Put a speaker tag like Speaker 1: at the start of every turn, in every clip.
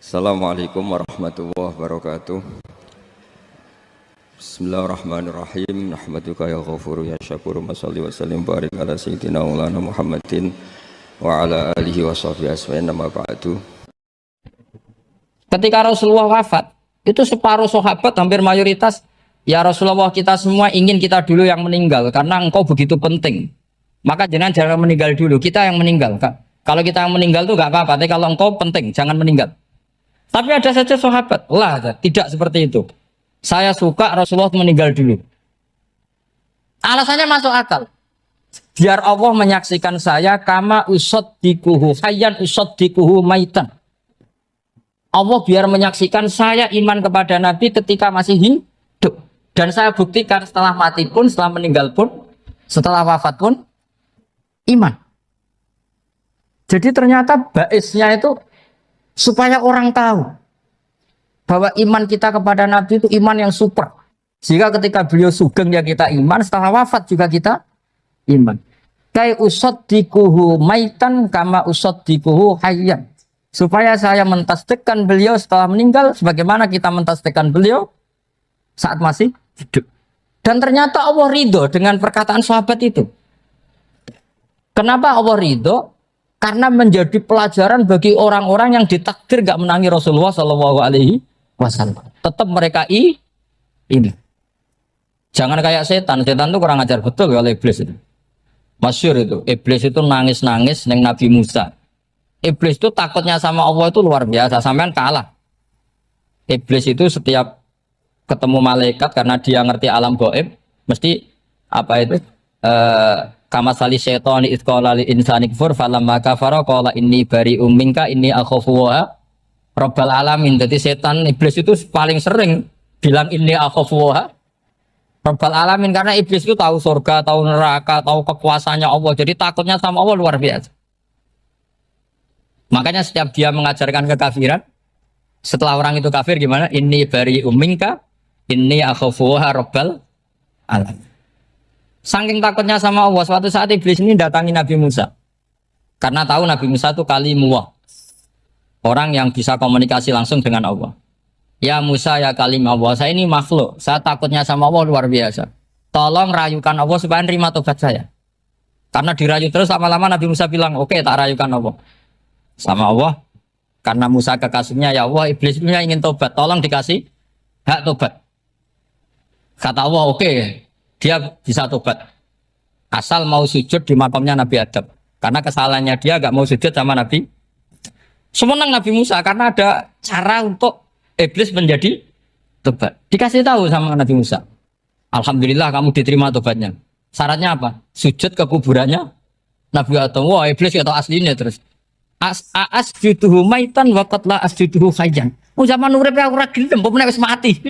Speaker 1: Assalamualaikum warahmatullahi wabarakatuh. Bismillahirrahmanirrahim. Nahmaduka ya ghafuru ya syakuru. Mashalli wa sallim barik ala sayyidina maulana Muhammadin wa ala alihi wa sahbihi asma'in nama ba'du.
Speaker 2: Ketika Rasulullah wafat, itu separuh sahabat hampir mayoritas, ya Rasulullah, kita semua ingin kita dulu yang meninggal karena engkau begitu penting. Maka jangan meninggal dulu, kita yang meninggal. Kalau kita yang meninggal tuh gak apa-apa, tapi kalau engkau penting, jangan meninggal. Tapi ada saja sahabat, tidak seperti itu. Saya suka Rasulullah meninggal dulu. Alasannya masuk akal. Biar Allah menyaksikan saya kama usaddikuhu hayyan usaddikuhu maitan. Allah biar menyaksikan saya iman kepada Nabi ketika masih hidup. Dan saya buktikan setelah mati pun, setelah meninggal pun, setelah wafat pun, iman. Jadi ternyata baisnya itu supaya orang tahu bahwa iman kita kepada Nabi itu iman yang super. Jika ketika beliau sugeng ya kita iman, setelah wafat juga kita iman. Kai usaddikuhu maitan kama usaddikuhu hayyan. Supaya saya mentasdikkan beliau setelah meninggal sebagaimana kita mentasdikkan beliau saat masih hidup. Dan ternyata Allah ridho dengan perkataan sahabat itu. Kenapa Allah ridho? Karena menjadi pelajaran bagi orang-orang yang ditakdir gak menangi Rasulullah SAW. Tetap mereka ini. Jangan kayak setan. Setan itu kurang ajar betul kalau iblis itu. Masyhur itu. Iblis itu nangis-nangis neng Nabi Musa. Iblis itu takutnya sama Allah itu luar biasa. Sampean kalah. Iblis itu setiap ketemu malaikat karena dia ngerti alam gaib, mesti apa itu? Kama sali syaitani idh qala lil insani kfur falamma kafara qala inni bari'um minka inni akhafu wa rabbal alamin. Jadi setan iblis itu paling sering bilang inni akhafu wa rabbal alamin karena iblis itu tahu surga, tahu neraka, tahu kekuasaannya Allah. Jadi takutnya sama Allah luar biasa. Makanya setiap dia mengajarkan kekafiran, setelah orang itu kafir gimana? Inni bari'um minka inni akhafu wa rabbal alamin. Saking takutnya sama Allah, suatu saat iblis ini datangi Nabi Musa. Karena tahu Nabi Musa itu kalimullah. Orang yang bisa komunikasi langsung dengan Allah. Ya Musa ya kalimullah, saya ini makhluk. Saya takutnya sama Allah luar biasa. Tolong rayukan Allah supaya nerima tobat saya. Karena dirayu terus lama-lama Nabi Musa bilang, oke, tak rayukan Allah. Sama Allah. Karena Musa kekasihnya, ya Allah, iblis punya ingin tobat. Tolong dikasih hak tobat. Kata Allah, oke. Dia bisa tobat asal mau sujud di makamnya Nabi Adam, karena kesalahannya dia gak mau sujud sama Nabi. Semenang Nabi Musa karena ada cara untuk iblis menjadi tobat. Dikasih tahu sama Nabi Musa, alhamdulillah kamu diterima tobatnya. Syaratnya apa? Sujud ke kuburannya Nabi Adam. Wah, iblis ya tahu aslinya terus. Asjuduhu maitan wa qatla asjuduhu hayyan. Zaman urip aku ora gelem, apa nek wis mati.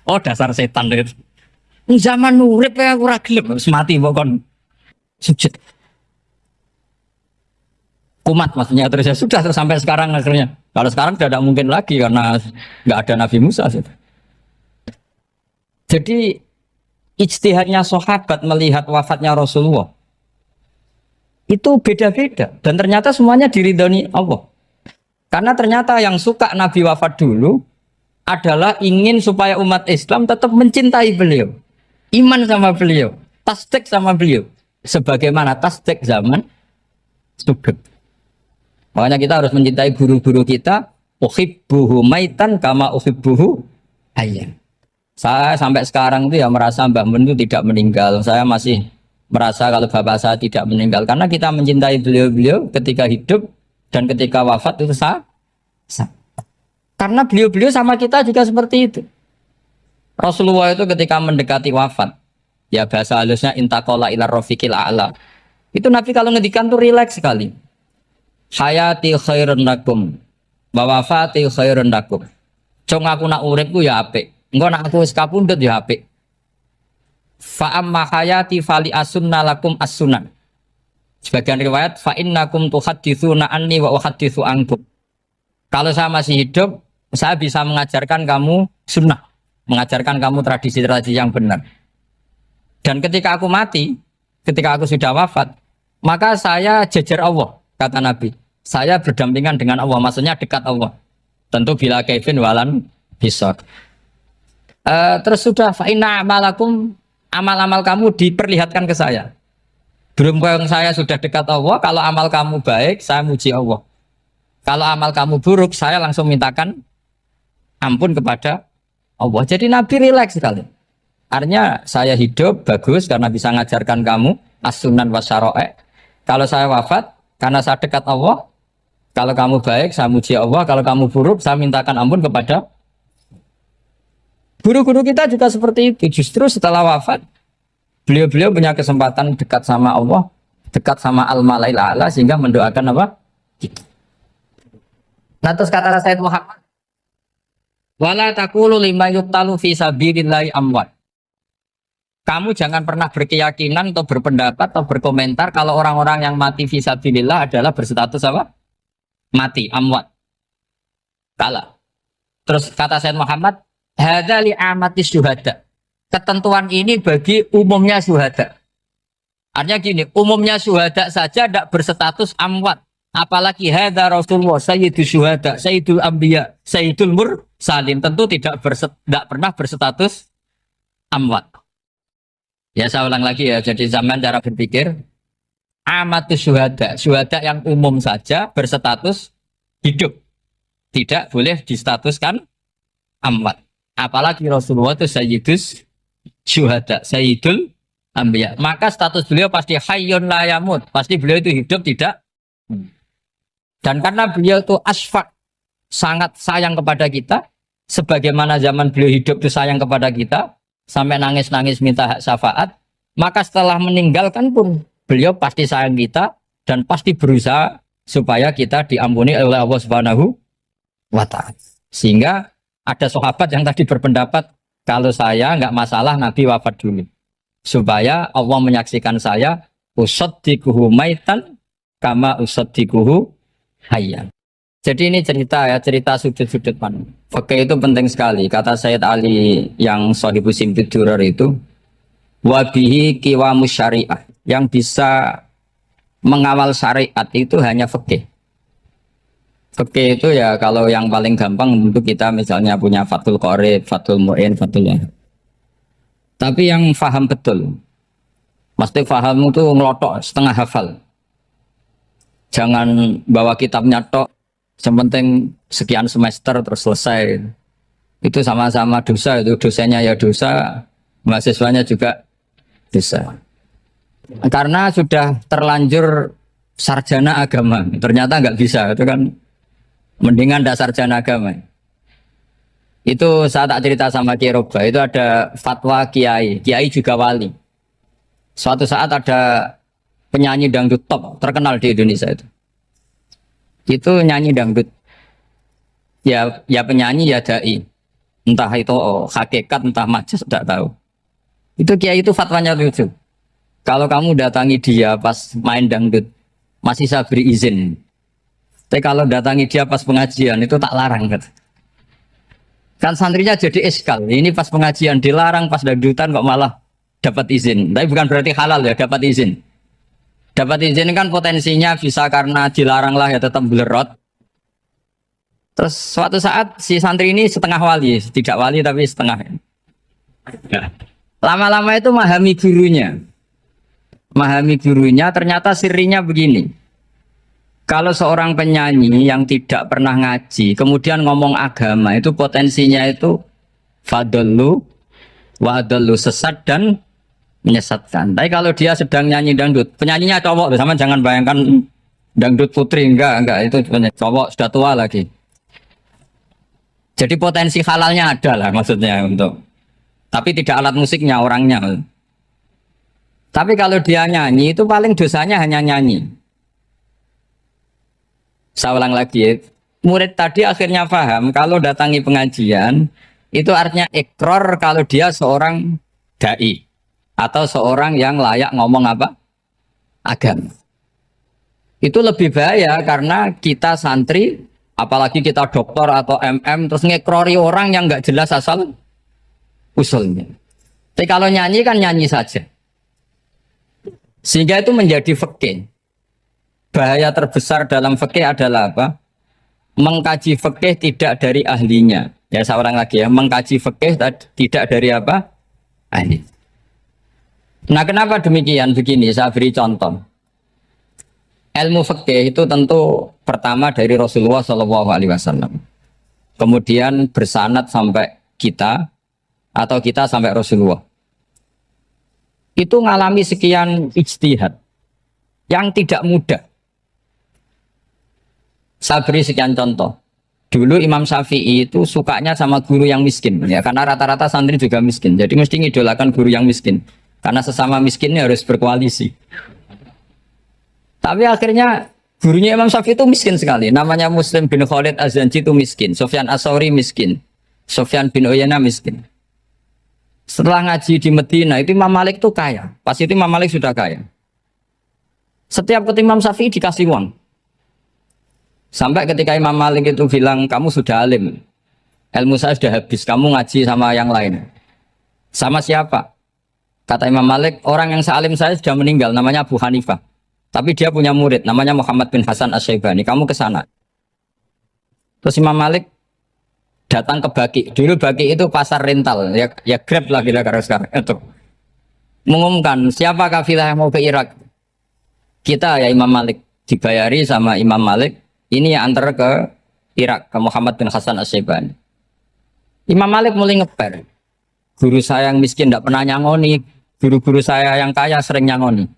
Speaker 2: Oh, dasar setan itu. Zaman urip ya aku ora gelem wis mati kok kon sujud. Kumat maksudnya terus ya sudah terus sampai sekarang akhirnya. Kalau sekarang sudah tidak mungkin lagi karena nggak ada Nabi Musa. Jadi ijtihadnya sahabat melihat wafatnya Rasulullah itu beda-beda dan ternyata semuanya diridhoni Allah. Karena ternyata yang suka Nabi wafat dulu adalah ingin supaya umat Islam tetap mencintai beliau. Iman sama beliau, tasdik sama beliau, sebagaimana tasdik zaman sugeng. Makanya kita harus mencintai guru-guru kita. Uhibbuhu maitan kama uhibbuhu hayyan. Saya sampai sekarang itu ya merasa Mbah Mun itu tidak meninggal. Saya masih merasa kalau bapak saya tidak meninggal karena kita mencintai beliau-beliau ketika hidup dan ketika wafat itu sah. Karena beliau-beliau sama kita juga seperti itu. Rasulullah itu ketika mendekati wafat, ya bahasa halusnya intaqala ila rafiqil a'la. Itu Nabi kalau ngedikan tuh rileks sekali. Hayati khairun lakum wa wafati khairun lakum. Cong aku nak uripku ya apik. Engko nak aku wis kapundhut ya apik. Fa amma hayati fali asunna lakum as-sunan. Sebagian riwayat fa innakum tuhadditsuna anni wa uhadditsu ankum. Kalau saya masih hidup, saya bisa mengajarkan kamu sunnah. Mengajarkan kamu tradisi-tradisi yang benar. Dan ketika aku mati, ketika aku sudah wafat, maka saya jejer Allah, kata Nabi. saya berdampingan dengan Allah, maksudnya dekat Allah. Tentu bila kaifin walan bisa. Terus sudah fa'inna amalakum, amal-amal kamu diperlihatkan ke saya. Berhubung saya sudah dekat Allah, kalau amal kamu baik, saya muji Allah. Kalau amal kamu buruk, saya langsung mintakan ampun kepada Allah. Jadi Nabi rileks sekali. Artinya saya hidup bagus karena bisa ngajarkan kamu as-sunan wa syara'i'. Kalau saya wafat karena saya dekat Allah. Kalau kamu baik, saya muji Allah. Kalau kamu buruk, saya mintakan ampun kepada. Guru-guru kita juga seperti itu. Justru setelah wafat, beliau-beliau punya kesempatan dekat sama Allah, dekat sama Al-Malail A'la, sehingga mendoakan apa? Nah, terus kata Sayyid Muhammad, wala taqulu lima yuqtalu fi sabilillahi amwat. Kamu jangan pernah berkeyakinan atau berpendapat atau berkomentar kalau orang-orang yang mati fi sabilillah adalah berstatus apa? Mati, amwat. Kalah. Terus kata Sayyid Muhammad, hadza li amatis syuhada. Ketentuan ini bagi umumnya syuhada. Artinya gini, umumnya syuhada saja tidak berstatus amwat. Apalagi hadza Rasulullah sayyidul syuhada, sayyidul anbiya, sayyidul mursalin, tentu tidak pernah berstatus amwat. Ya saya ulang lagi ya, jadi zaman cara berpikir amatus syuhada, syuhada yang umum saja berstatus hidup, tidak boleh distatuskan amwat. Apalagi Rasulullah itu sayyidus syuhada, sayyidul anbiya, maka status beliau pasti hayyun la yamut, pasti beliau itu hidup tidak. Dan karena beliau itu asfaq, sangat sayang kepada kita, sebagaimana zaman beliau hidup itu sayang kepada kita, sampai nangis-nangis minta hak syafaat, maka setelah meninggalkan pun beliau pasti sayang kita dan pasti berusaha supaya kita diampuni oleh Allah Subhanahu wa ta'ala. Sehingga ada sahabat yang tadi berpendapat kalau saya nggak masalah Nabi wafat dulu, supaya Allah menyaksikan saya usaddiquhu maitan kama usaddiquhu hayyan. Jadi ini cerita ya, cerita sudut-sudut pandang. Oke, itu penting sekali. Kata Sayyid Ali yang Shahibus Simtud Durar itu, wabihi qiwamus syariah, yang bisa mengawal syariat itu hanya fikih. Fikih itu ya kalau yang paling gampang untuk kita misalnya punya Fathul Qorib, Fathul Mu'in, Fathul Wahab. Tapi yang faham betul, mesti faham itu ngelotok setengah hafal. Jangan bawa kitabnya tok, yang penting sekian semester terus selesai. Itu sama-sama dosa, itu dosanya ya dosa, mahasiswanya juga dosa. Karena sudah terlanjur sarjana agama, ternyata nggak bisa, itu kan mendingan ndak sarjana agama. Itu saya tak cerita sama Kiai Roba, itu ada fatwa kiai, kiai juga wali. Suatu saat ada penyanyi dangdut top terkenal di Indonesia itu nyanyi dangdut, ya penyanyi ya dai, entah itu hakikat entah majas tidak tahu. Itu kiai itu fatwanya lucu, kalau kamu datangi dia pas main dangdut masih saya beri izin, tapi kalau datangi dia pas pengajian itu tak larang kan santrinya jadi eskal, ini pas pengajian dilarang, pas dangdutan kok malah dapat izin. Tapi bukan berarti halal ya, dapat izin. Dapat izin kan potensinya bisa karena dilarang lah ya tetap belerot. Terus suatu saat si santri ini setengah wali, tidak wali tapi setengah. Ya. Lama-lama itu memahami gurunya. Memahami gurunya, ternyata sirinya begini. Kalau seorang penyanyi yang tidak pernah ngaji, kemudian ngomong agama, itu potensinya itu fadallu wa adallu, sesat dan menyesatkan. Tapi kalau dia sedang nyanyi dangdut, penyanyinya cowok, sama jangan bayangkan dangdut putri, enggak itu cowok sudah tua lagi. Jadi potensi halalnya ada lah maksudnya untuk, tapi tidak alat musiknya, orangnya. Tapi kalau dia nyanyi itu paling dosanya hanya nyanyi. Saya ulang lagi, murid tadi akhirnya paham kalau datangi pengajian itu artinya ikrar kalau dia seorang dai atau seorang yang layak ngomong apa? Agama. Itu lebih bahaya karena kita santri, apalagi kita doktor atau MM, terus ngekrori orang yang nggak jelas asal usulnya. Tapi kalau nyanyi kan nyanyi saja. Sehingga itu menjadi fikih. bahaya terbesar dalam fikih adalah apa? Mengkaji fikih tidak dari ahlinya. Ya seorang lagi ya, mengkaji fikih tidak dari apa? Ahli. Nah, kenapa demikian? Begini, saya beri contoh. Ilmu fikih itu tentu pertama dari Rasulullah SAW. Kemudian bersanad sampai kita atau kita sampai Rasulullah. Itu ngalami sekian ijtihad yang tidak mudah. Saya beri sekian contoh. Dulu Imam Syafi'i itu sukanya sama guru yang miskin, ya karena rata-rata santri juga miskin. Jadi mesti ngidolakan guru yang miskin, karena sesama miskinnya harus berkoalisi. Tapi akhirnya gurunya Imam Syafi'i itu miskin sekali. Namanya Muslim bin Khalid Az-Zanji itu miskin, Sufyan As-Tsauri miskin, Sufyan bin Uyainah miskin. Setelah ngaji di Medina itu Imam Malik itu kaya. Pas itu Imam Malik sudah kaya. Setiap ketemu Imam Syafi'i dikasih uang. Sampai ketika Imam Malik itu bilang, kamu sudah alim, ilmu saya sudah habis, kamu ngaji sama yang lain. Sama siapa? Kata Imam Malik, orang yang sealim saya sudah meninggal, namanya Abu Hanifah. Tapi dia punya murid, namanya Muhammad bin Hasan Asy-Syaibani, kamu ke sana. Terus Imam Malik datang ke Baki. Dulu Baki itu pasar rental, ya Grab lah kira-kira sekarang. Itu mengumumkan, siapa kafilah yang mau ke Irak? Kita ya Imam Malik, dibayari sama Imam Malik. Ini yang antar ke Irak, ke Muhammad bin Hasan Asy-Syaibani. Imam Malik mulai ngeper. Guru saya yang miskin tidak pernah nyangoni, guru-guru saya yang kaya sering nyangoni.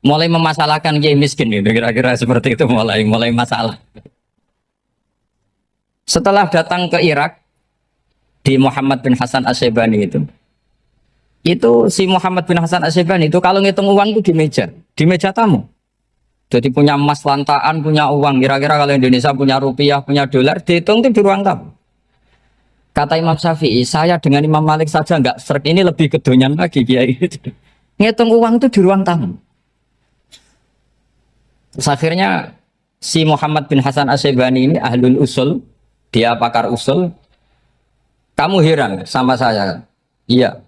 Speaker 2: Mulai memasalahkan kiai miskin gitu, kira-kira seperti itu mulai masalah. Setelah datang ke Irak di Muhammad bin Hasan Asy-Syaibani itu si Muhammad bin Hasan Asy-Syaibani itu kalau ngitung uang itu di meja tamu. Jadi punya emas lantaan, punya uang. Kira-kira kalau Indonesia punya rupiah, punya dolar, dihitung itu di ruang tamu. Kata Imam Syafi'i, saya dengan Imam Malik saja nggak seret, ini lebih kedonyan lagi kiai. Ngitung uang itu di ruang tamu. Terus akhirnya si Muhammad bin Hasan Asy-Syaibani ini ahlul usul, dia pakar usul. Kamu heran sama saya? Iya,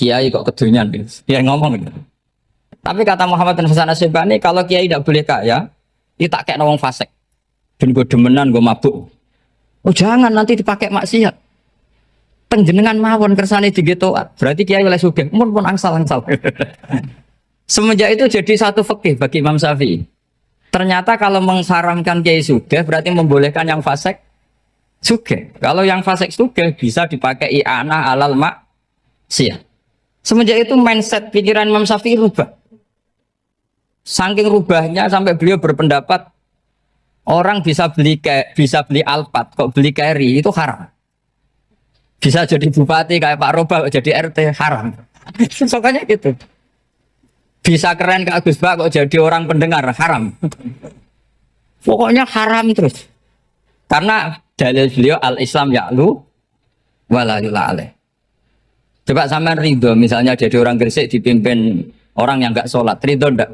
Speaker 2: kiai kok kedonyan. Dia ngomong gitu. Tapi kata Muhammad bin Hasan Asy-Syaibani, kalau kiai tidak boleh kaya, dia tak kayak wong fasik. Dan gue demenan, gue mabuk. Oh jangan, nanti dipakai maksiat. Penjenengan mawon kersane digetoat. Berarti kiai oleh sugih. Mun pun angsal-angsal. Semenjak itu jadi satu fikih bagi Imam Syafi'i. Ternyata kalau mengharamkan kiai sugih, berarti membolehkan yang fasik sugih. Kalau yang fasik sugih bisa dipakai i'anah alal maksiat. Semenjak itu mindset pikiran Imam Syafi'i rubah. Saking rubahnya sampai beliau berpendapat orang bisa beli Alphard, kok beli carry itu haram. Bisa jadi bupati kayak Pak Roba, jadi RT haram. Sokanya gitu. Bisa keren kayak Gus Bak, kok jadi orang pendengar haram. Pokoknya haram terus. Karena dalil beliau al-Islam ya'lu wala yula alaih. Coba sampean ridho misalnya jadi orang Gresik dipimpin orang yang nggak sholat, ridho ndak?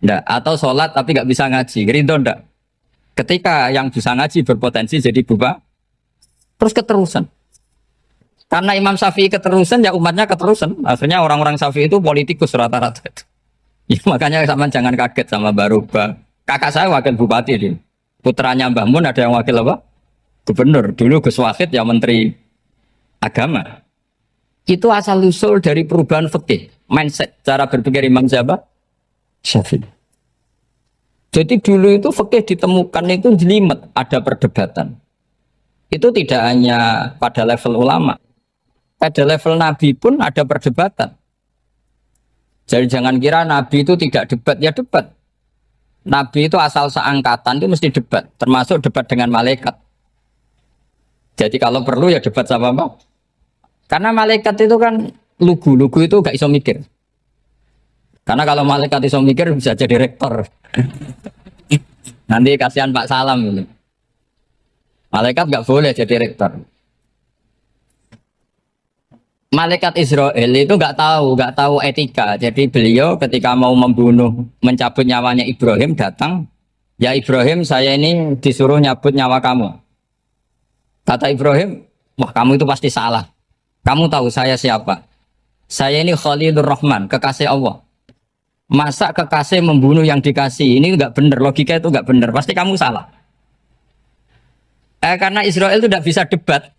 Speaker 2: Ndak. Atau sholat tapi nggak bisa ngaji, ridho ndak? Ketika yang bisa ngaji berpotensi jadi buba, terus keterusan. Karena Imam Syafi'i keterusan, ya umatnya keterusan. Akhirnya orang-orang Syafi'i itu politikus rata-rata. Ya, makanya sama jangan kaget sama Baruba. Kakak saya wakil bupati dia. Putranya Mbah Mun ada yang wakil apa? Gubernur. Dulu Gus Wahid ya menteri agama. Itu asal usul dari perubahan fikih, mindset, cara berpikir Imam Syafi'i. Jadi dulu itu fikih ditemukan itu jelimet, ada perdebatan. Itu tidak hanya pada level ulama, pada level Nabi pun ada perdebatan. Jadi jangan kira Nabi itu tidak debat, ya debat. Nabi itu asal seangkatan itu mesti debat, termasuk debat dengan malaikat. Jadi kalau perlu ya debat sama apa? Karena malaikat itu kan lugu itu gak iso mikir. Karena kalau malaikat iso mikir bisa jadi rektor. Nanti kasihan Pak Salam ini. Malaikat gak boleh jadi rektor. Malaikat Israel itu gak tahu etika. Jadi beliau ketika mau membunuh, mencabut nyawanya Ibrahim datang, ya Ibrahim saya ini disuruh nyabut nyawa kamu. Kata Ibrahim, wah kamu itu pasti salah. Kamu tahu saya siapa? Saya ini Khalilur Rahman, kekasih Allah. Masa kekasih membunuh yang dikasih? Ini enggak benar, logika itu enggak benar. Pasti kamu salah. Karena Israel itu tidak bisa debat.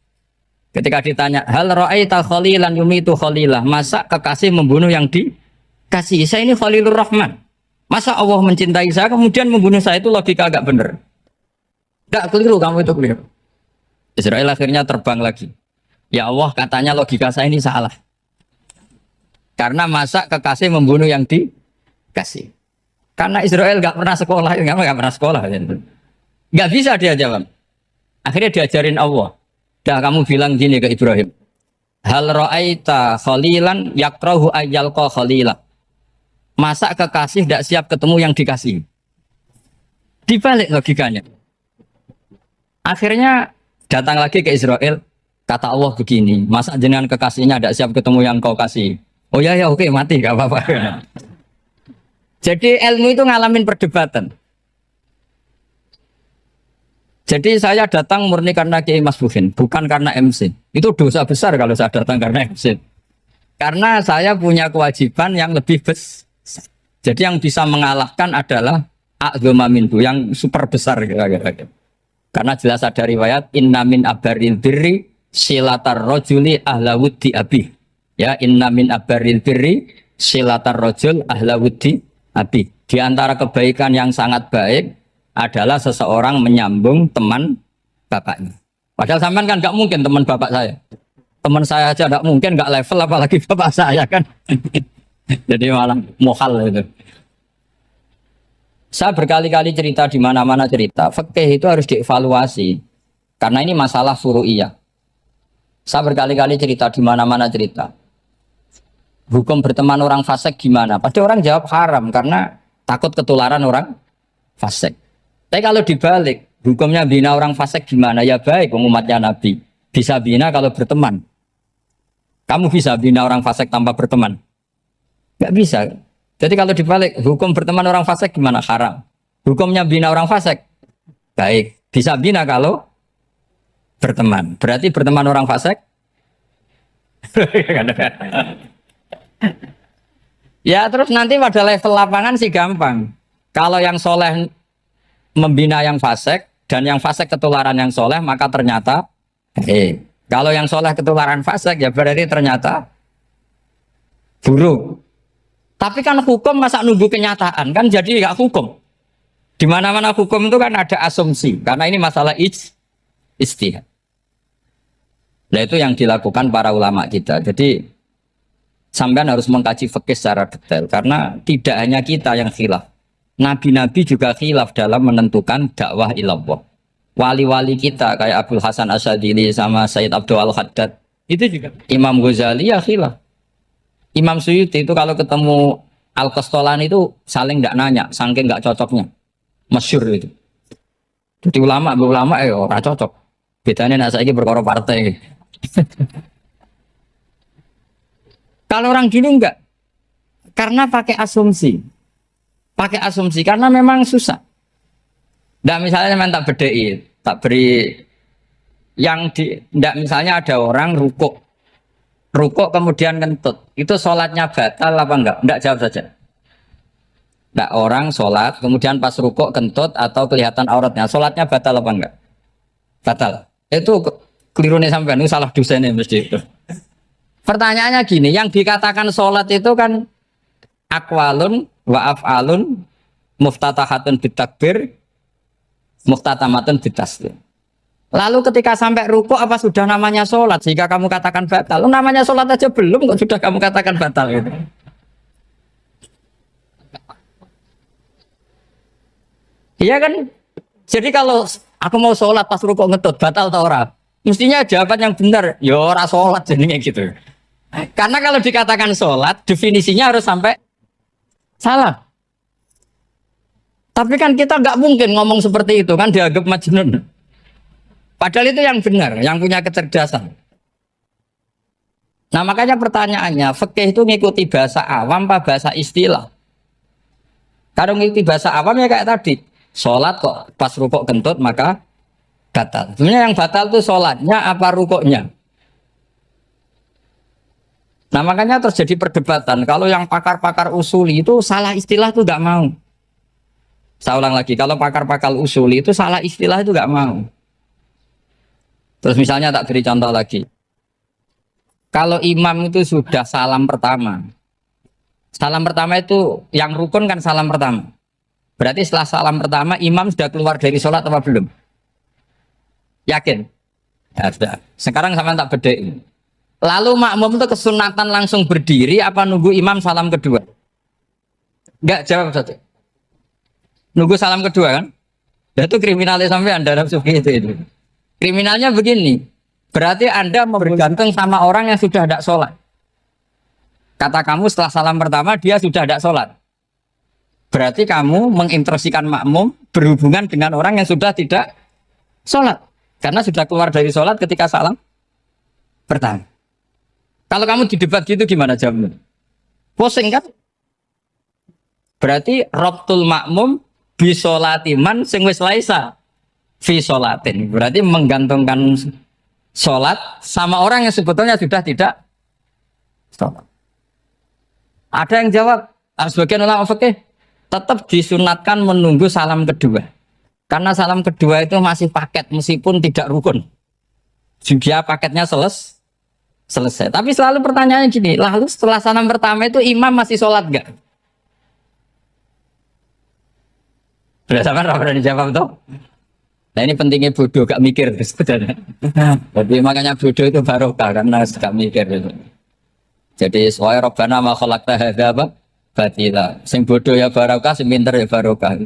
Speaker 2: Ketika ditanya, hal ra'aita khalilan yumitu khalilah, masa kekasih membunuh yang dikasih? Saya ini Khalilur Rahman. Masa Allah mencintai saya kemudian membunuh saya? Itu logika agak benar. Enggak keliru, kamu itu keliru. Israel akhirnya terbang lagi. Ya Allah, katanya logika saya ini salah. Karena masa kekasih membunuh yang dikasih? Karena Israel enggak pernah sekolah, enggak pernah sekolah. Enggak bisa dia jawab. Akhirnya diajarin Allah. Dah kamu bilang gini ke Ibrahim. Hal ra'aita khalilan yakrahu ayyalqa khalilah. Masa kekasih tidak siap ketemu yang dikasih? Dibalik logikanya. Akhirnya datang lagi ke Israel. Kata Allah begini. Masa jenengan kekasihnya tidak siap ketemu yang kau kasih? Oh ya oke, mati gak apa-apa. Jadi ilmu itu ngalamin perdebatan. Jadi saya datang murni karena Kiai Mas Buhin, bukan karena MC. Itu dosa besar kalau saya datang karena MC. Karena saya punya kewajiban yang lebih besar. Jadi yang bisa mengalahkan adalah a'dzama minhu, yang super besar kira-kira. Karena jelas ada riwayat inna min abaril birri silatar rajuli ahla wuddi abi. Ya, inna min abaril birri silatar rajul ahla wuddi abi. Di antara kebaikan yang sangat baik adalah seseorang menyambung teman bapaknya. Padahal sampean kan nggak mungkin teman bapak saya. Teman saya aja nggak mungkin, nggak level apalagi bapak saya kan. Jadi malah mohal itu. Saya berkali-kali cerita di mana-mana cerita. Fikih itu harus dievaluasi karena ini masalah furu'iyah. Saya berkali-kali cerita di mana-mana cerita. Hukum berteman orang fasik gimana? Pasti orang jawab haram karena takut ketularan orang fasik. Tapi kalau dibalik, hukumnya bina orang fasik gimana? Ya baik, umatnya Nabi. Bisa bina kalau berteman. Kamu bisa bina orang fasik tanpa berteman? Gak bisa. Jadi kalau dibalik, hukum berteman orang fasik gimana? Haram. Hukumnya bina orang fasik? Baik. Bisa bina kalau berteman. Berarti berteman orang fasik? Ya terus nanti pada level lapangan sih gampang. Kalau yang soleh membina yang fasik dan yang fasik ketularan yang soleh, maka ternyata kalau yang soleh ketularan fasik ya berarti ternyata buruk. Tapi kan hukum masa nunggu kenyataan kan, jadi nggak hukum. Di mana-mana hukum itu kan ada asumsi karena ini masalah ijtihad. Nah itu yang dilakukan para ulama kita. Jadi sampean harus mengkaji fikih secara detail karena tidak hanya kita yang khilaf. Nabi-nabi juga khilaf dalam menentukan dakwah ilallah. Wali-wali kita kayak Abdul Hasan Asyadili sama Sayyid Abdul Al-Haddad itu juga. Imam Ghazali ya khilaf. Imam Suyuti itu kalau ketemu Al-Qastolani itu saling tidak nanya, saking nggak cocoknya. Masyhur itu. Jadi ulama ora cocok. Bedanya nak saiki perkara partai. Kalau orang gini enggak. Karena pakai asumsi. Pakai asumsi karena memang susah. Nggak misalnya memang tak bedai, tak beri yang di, nggak misalnya ada orang rukuk kemudian kentut, itu sholatnya batal apa enggak? Enggak, jawab saja. Nggak, orang sholat kemudian pas rukuk kentut atau kelihatan auratnya, sholatnya batal apa enggak? Batal. Itu keliru nih sampean, itu salah dosennya mesti itu. Pertanyaannya gini, yang dikatakan sholat itu kan aqwalun wa af'alun muftatahatun bitakbir muftatamatun bitaslim. Lalu ketika sampai rukuk apa sudah namanya sholat sehingga kamu katakan batal? Namanya sholat aja belum kok sudah kamu katakan batal itu. Iya kan? Jadi kalau aku mau sholat pas rukuk ngetut batal atau ora? Mestinya jawaban yang benar, ya ora sholat jadinya gitu. Karena kalau dikatakan sholat definisinya harus sampai salah. Tapi kan kita nggak mungkin ngomong seperti itu kan, dianggap majnun. Padahal itu yang benar, yang punya kecerdasan. Nah makanya pertanyaannya, fikih itu ngikuti bahasa awam apa bahasa istilah? Kalau ngikuti bahasa awam ya kayak tadi, sholat kok pas rukuk kentut maka batal. Sebenarnya yang batal itu sholatnya apa rukuknya? Nah makanya terjadi perdebatan. Kalau yang pakar-pakar usuli itu salah istilah itu nggak mau. Saya ulang lagi, kalau pakar-pakar usuli itu salah istilah itu nggak mau. Terus misalnya tak beri contoh lagi. Kalau imam itu sudah salam pertama. Salam pertama itu yang rukun kan salam pertama. Berarti setelah salam pertama imam sudah keluar dari sholat apa belum? Yakin? Ya sudah. Sekarang sama tak bedain. Lalu makmum itu kesunatan langsung berdiri apa nunggu imam salam kedua? Enggak, jawab saja. Nunggu salam kedua kan? Dan itu kriminalnya sampai Anda seperti itu. Kriminalnya begini. Berarti Anda bergantung sama orang yang sudah tidak sholat. Kata kamu setelah salam pertama dia sudah tidak sholat. Berarti kamu menginstruksikan makmum berhubungan dengan orang yang sudah tidak sholat. Karena sudah keluar dari sholat ketika salam pertama. Kalau kamu di debat gitu gimana jawabnya? Pusing kan? Berarti robtul makmum bisolatiman sing wis laisa fi sholatin. Berarti menggantungkan sholat sama orang yang sebetulnya sudah tidak sholat. Ada yang jawab, sebagian ulama fikih tetap disunatkan menunggu salam kedua. Karena salam kedua itu masih paket meskipun tidak rukun. Juga paketnya selesai. Tapi selalu pertanyaannya gini, lalu setelah salam pertama itu imam masih sholat gak? Sudah sama berani jawab tuh? Nah ini pentingnya bodoh, gak mikir sebenarnya. Jadi makanya bodoh itu barokah karena gak mikir. Jadi soalnya Rabbana ma khalaqta hadza apa? Batila. Sing bodoh ya barokah, sing pinter ya barokah.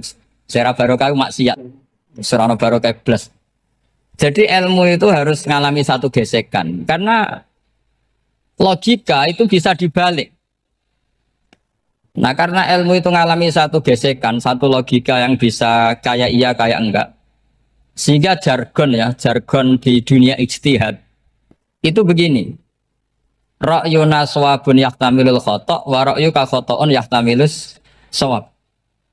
Speaker 2: Sera barokah maksiat. Serana barokah plus. Jadi ilmu itu harus mengalami satu gesekan karena logika itu bisa dibalik. Nah karena ilmu itu mengalami satu gesekan, satu logika yang bisa kayak iya kayak enggak. Sehingga jargon di dunia ijtihad itu begini. Ra'yuna shawabun yahtamilul khata' wa ra'yuka khata'un yahtamilus shawab.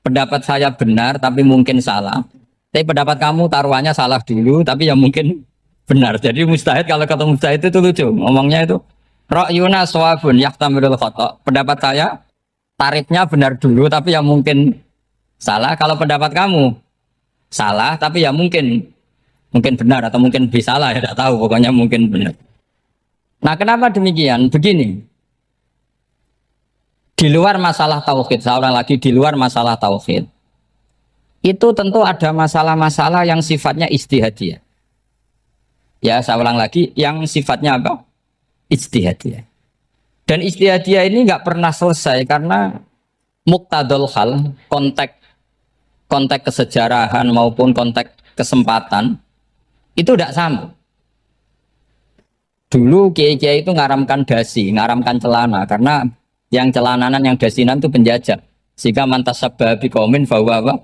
Speaker 2: Pendapat saya benar tapi mungkin salah. Tapi pendapat kamu taruhannya salah dulu tapi ya mungkin benar. Jadi mustahid kalau kata mustahid itu lucu. Ngomongnya itu ra'yuna shawabun yahtamilul khata'. Pendapat saya tarifnya benar dulu tapi ya mungkin salah. Kalau pendapat kamu salah tapi ya mungkin benar atau mungkin bisa salah ya tidak tahu pokoknya mungkin benar. Nah kenapa demikian? Begini, di luar masalah tauhid, saya ulang lagi di luar masalah tauhid itu tentu ada masalah-masalah yang sifatnya ijtihadiyah. Ya saya ulang lagi yang sifatnya apa? Ijtihadiyah. Dan ijtihadiyah ini nggak pernah selesai karena muqtadul hal, konteks kesejarahan maupun konteks kesempatan itu tidak sama. Dulu kiai-kiai itu ngaramkan dasi, ngaramkan celana karena yang celananan yang dasinan itu penjajah. Sehingga mantas sabab biqaumin fahuwa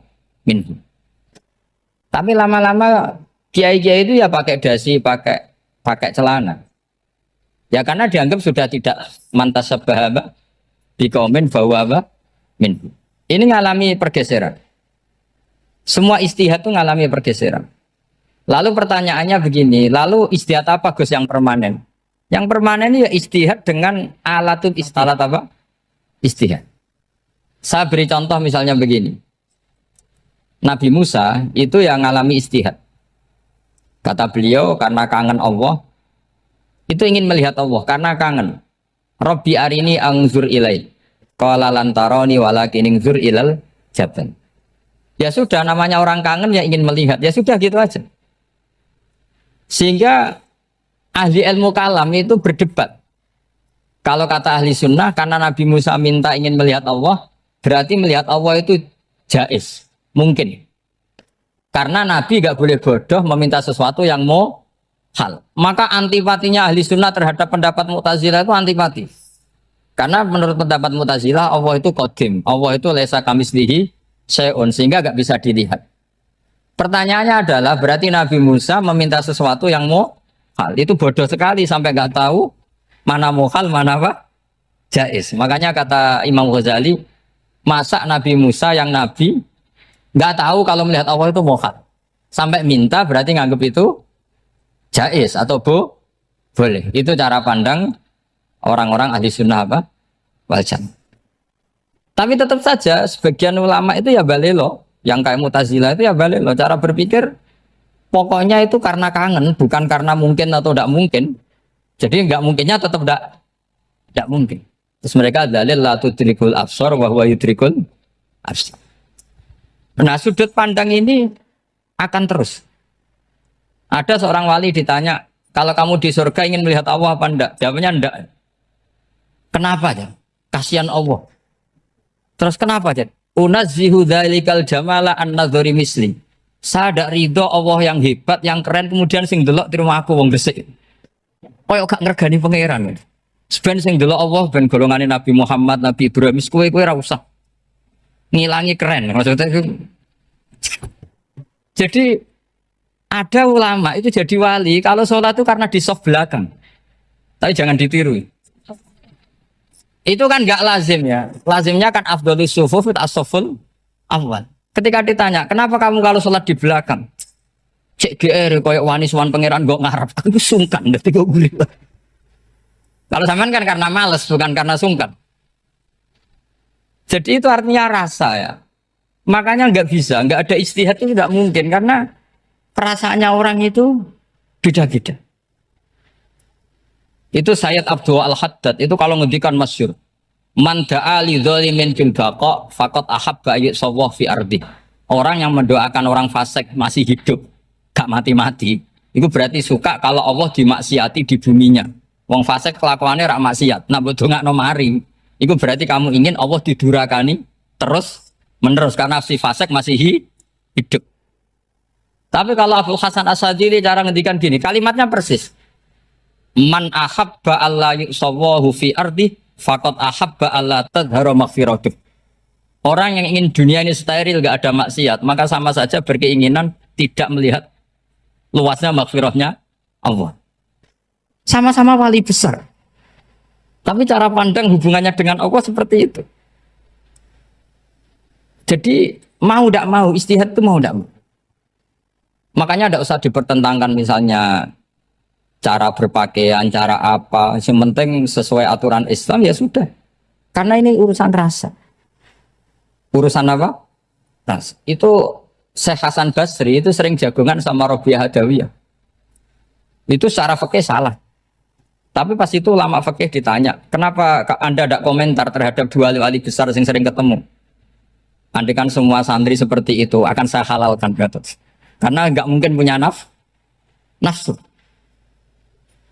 Speaker 2: minhum. Tapi lama-lama kiai-kiai itu ya pakai dasi, pakai celana. Ya karena dianggap sudah tidak mantas sabab biqaumin fahuwa minhum. Ini ngalami pergeseran. Semua istihad itu ngalami pergeseran. Lalu pertanyaannya begini, lalu istihad apa Gus yang permanen? Yang permanen ya istihad dengan alatut istalat apa? Istihad. Saya beri contoh misalnya begini. Nabi Musa itu yang ngalami istihad. Kata beliau karena kangen Allah, itu ingin melihat Allah karena kangen. Rabbi arini angzur ilai. Qala lan tarani walakin ingzur ilal jabal. Ya sudah namanya orang kangen ya ingin melihat. Ya sudah gitu aja. Sehingga ahli ilmu kalam itu berdebat. Kalau kata ahli sunnah, karena Nabi Musa minta ingin melihat Allah, berarti melihat Allah itu jaiz, mungkin. Karena Nabi gak boleh bodoh meminta sesuatu yang mau hal. Maka antipatinya ahli sunnah terhadap pendapat Mu'tazilah itu antipati. Karena menurut pendapat Mu'tazilah, Allah itu qadim, Allah itu laisa kamislihi syai'un, sehingga gak bisa dilihat. Pertanyaannya adalah berarti Nabi Musa meminta sesuatu yang mau hal. Itu bodoh sekali sampai nggak tahu mana mau hal, mana apa jaiz. Makanya kata Imam Ghazali, masa Nabi Musa yang Nabi nggak tahu kalau melihat Allah itu mau hal. Sampai minta berarti nganggap itu jaiz atau boleh. Itu cara pandang orang-orang ahli sunnah apa? Wal jamaah. Tapi tetap saja sebagian ulama itu ya balelo, yang kayak Mu'tazilah itu ya balelo. Cara berpikir pokoknya itu karena kangen, bukan karena mungkin atau tidak mungkin. Jadi nggak mungkinnya tetap tidak mungkin. Terus mereka dalil la tudrikul absar wa huwa yudrikul absar. Nah, sudut pandang ini akan terus. Ada seorang wali ditanya, kalau kamu di surga ingin melihat Allah apa enggak? Jawabnya enggak. Kenapa ya? Kasihan Allah. Terus kenapa ya? Unazzihu dzalikal jamala an nadzari misli. Saya tidak ridho Allah yang hebat, yang keren, kemudian sing delok terima aku wong resik. Koyok gak ngergani pangeran. Sebenarnya sing delok Allah ben golongane Nabi Muhammad, Nabi Ibrahim, kowe ra usah ngilangi keren. Maksudnya itu. Jadi ada ulama itu jadi wali kalau sholat itu karena di soft belakang. Tapi jangan ditiru. Itu kan gak lazim ya. Lazimnya kan afdhalus sufuf as-saful awal. Ketika ditanya, kenapa kamu kalau sholat di belakang? Cek GR koyok wani suwan pangeran gak ngarep. Aku sungkan dadi kok gulit. Kalau sampean kan karena males, bukan karena sungkan. Jadi itu artinya rasa ya. Makanya nggak bisa, nggak ada ijtihad itu tidak mungkin karena perasaannya orang itu beda-beda. Itu Sayyid Abdul Al-Haddad itu kalau ngendikan masyhur, man da'a li dzalimin bil baqa faqad ahabba yusawwa fi ardi. Orang yang mendoakan orang fasik masih hidup, gak mati-mati, itu berarti suka kalau Allah dimaksiati di buminya. Wong fasik kelakuannya rak maksiat, nak ndongakno mari. Itu berarti kamu ingin Allah didurakani terus menerus karena si fasik masih hidup. Tapi kalau Abdul Hasan As-Sadili cara ngendikan gini, kalimatnya persis. Man ahabba alla yusawwahu fi ardi faqad ahabba alla tadhara maghfiratuh. Orang yang ingin dunia ini steril gak ada maksiat, maka sama saja berkeinginan tidak melihat luasnya maghfirahnya Allah. Sama-sama wali besar. Tapi cara pandang hubungannya dengan Allah seperti itu. Jadi mau tidak mau, ijtihad itu mau tidak mau. Makanya tidak usah dipertentangkan misalnya cara berpakaian, cara apa. Yang penting sesuai aturan Islam ya sudah. Karena ini urusan rasa. Urusan apa? Rasa. Itu Syekh Hasan Basri itu sering jagongan sama Robiah Hadawiyah. Itu secara fikih salah. Tapi pas itu ulama fikih ditanya, kenapa Anda tidak komentar terhadap dua wali besar yang sering ketemu? Andai kan semua santri seperti itu akan saya halalkan, Gatot. Karena nggak mungkin punya nafsu.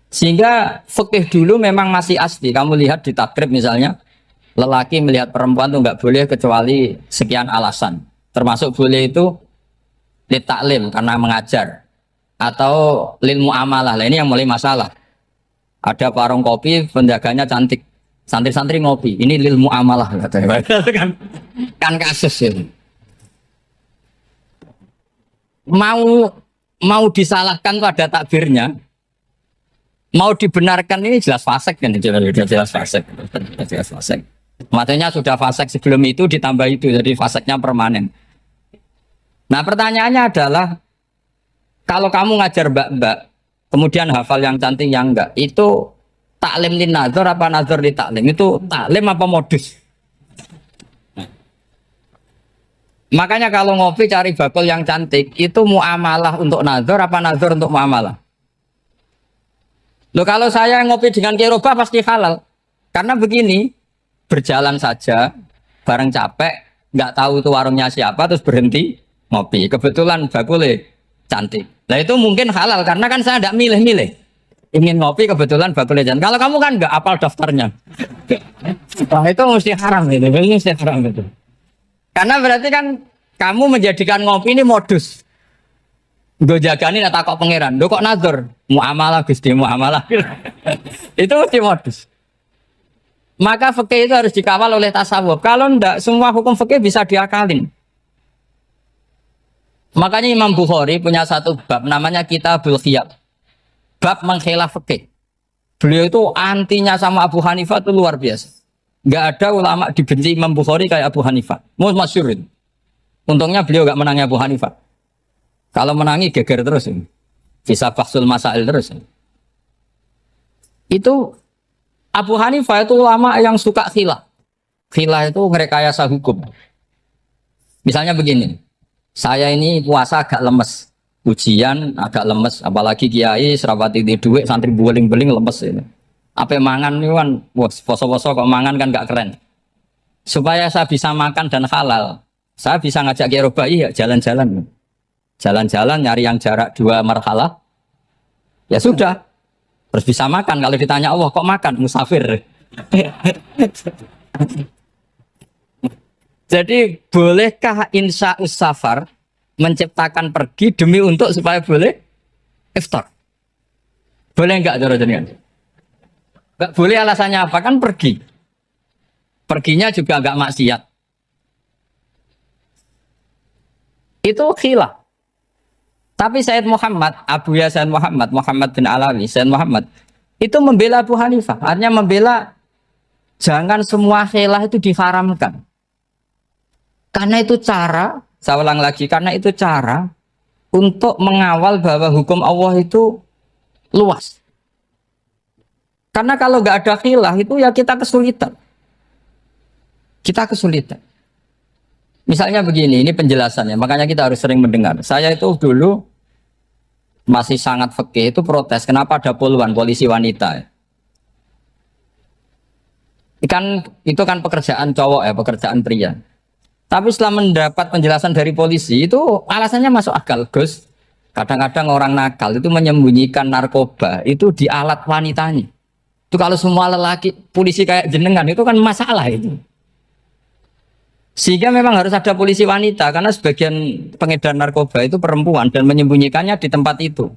Speaker 2: Sehingga fikih dulu memang masih asli. Kamu lihat di takrib misalnya, lelaki melihat perempuan itu nggak boleh kecuali sekian alasan. Termasuk boleh itu li taklim karena mengajar atau lil muamalah. Lah ini yang mulai masalah. Ada warung kopi, penjaganya cantik, santri-santri ngopi. Ini lil muamalah katanya. kan kasus ini. Mau disalahkan tuh ada takbirnya. Mau dibenarkan ini jelas fasik kan, jelas fasik. Jelas fasik. Maksudnya sudah fasik sebelum itu ditambah itu, jadi fasiknya permanen. Nah pertanyaannya adalah, kalau kamu ngajar mbak-mbak, kemudian hafal yang cantik yang enggak, itu taklim lin nazar apa nazar li taklim? Itu taklim apa modus? Makanya kalau ngopi cari bakul yang cantik, itu muamalah untuk nazar apa nazar untuk muamalah? Loh kalau saya ngopi dengan kirobah pasti halal. Karena begini, berjalan saja, bareng capek, nggak tahu itu warungnya siapa, terus berhenti ngopi. Kebetulan bakulnya cantik. Nah itu mungkin halal karena kan saya tidak milih-milih. Ingin ngopi kebetulan bakulnya cantik. Kalau kamu kan nggak apal daftarnya. Wah itu mesti haram itu. Mesti haram itu. Karena berarti kan kamu menjadikan ngopi ini modus. Gue jagain tak kok pangeran. Lo kok nazar? Muamalah Gusti muamalah. Itu mesti modus. Maka fikih itu harus dikawal oleh tasawuf. Kalau enggak semua hukum fikih bisa diakalin. Makanya Imam Bukhari punya satu bab namanya Kitabul Khiyab. Bab mengkhilaf fikih. Beliau itu antinya sama Abu Hanifah itu luar biasa. Enggak ada ulama dibenci Imam Bukhari kayak Abu Hanifah. Masyhurin. Untungnya beliau enggak menangi Abu Hanifah. Kalau menangi geger terus. Bisa faksul masail terus. Itu Abu Hanifah itu ulama yang suka khilaf. Khilaf itu merekayasa hukum. Misalnya begini, saya ini puasa agak lemes, ujian agak lemes, apalagi kiai serapati di duit, santri beling-beling lemes ini. Apa mangan ini kan, poso-poso kok mangan kan gak keren. Supaya saya bisa makan dan halal, saya bisa ngajak Kiai Robai ya jalan-jalan. Jalan-jalan nyari yang jarak 2 marhalah. Ya sudah. Terus bisa makan. Kalau ditanya Allah kok makan? Musafir. Jadi bolehkah insa'us safar menciptakan pergi demi untuk supaya boleh iftar? Boleh enggak cara jenengan? Enggak boleh, alasannya apa? Kan pergi. Perginya juga enggak maksiat. Itu khilaf. Tapi Sayyid Muhammad, Abu Yasin Muhammad, Muhammad bin Alawi, Sayyid Muhammad itu membela Abu Hanifah. Artinya membela jangan semua khilaf itu diharamkan. Karena itu cara, saya ulang lagi, karena itu cara untuk mengawal bahwa hukum Allah itu luas. Karena kalau nggak ada khilaf itu ya kita kesulitan. Kita kesulitan. Misalnya begini, ini penjelasannya, makanya kita harus sering mendengar. Saya itu dulu masih sangat fikih itu protes, kenapa ada poluan polisi wanita? Itu kan pekerjaan cowok ya, pekerjaan pria. Tapi setelah mendapat penjelasan dari polisi itu alasannya masuk akal, Gus. Kadang-kadang orang nakal itu menyembunyikan narkoba itu di alat wanitanya. Itu kalau semua lelaki polisi kayak jenengan itu kan masalah itu. Sehingga memang harus ada polisi wanita karena sebagian pengedar narkoba itu perempuan dan menyembunyikannya di tempat itu.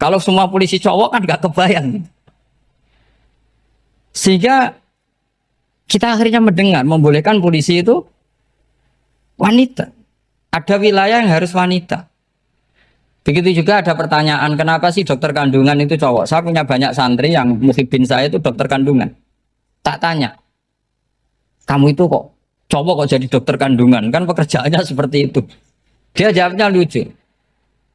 Speaker 2: Kalau semua polisi cowok kan gak kebayang. Sehingga kita akhirnya mendengar membolehkan polisi itu wanita. Ada wilayah yang harus wanita. Begitu juga ada pertanyaan, kenapa sih dokter kandungan itu cowok? Saya punya banyak santri yang muhibin saya itu dokter kandungan. Tak tanya, kamu itu kok cowok kok jadi dokter kandungan? Kan pekerjaannya seperti itu. Dia jawabnya lucu.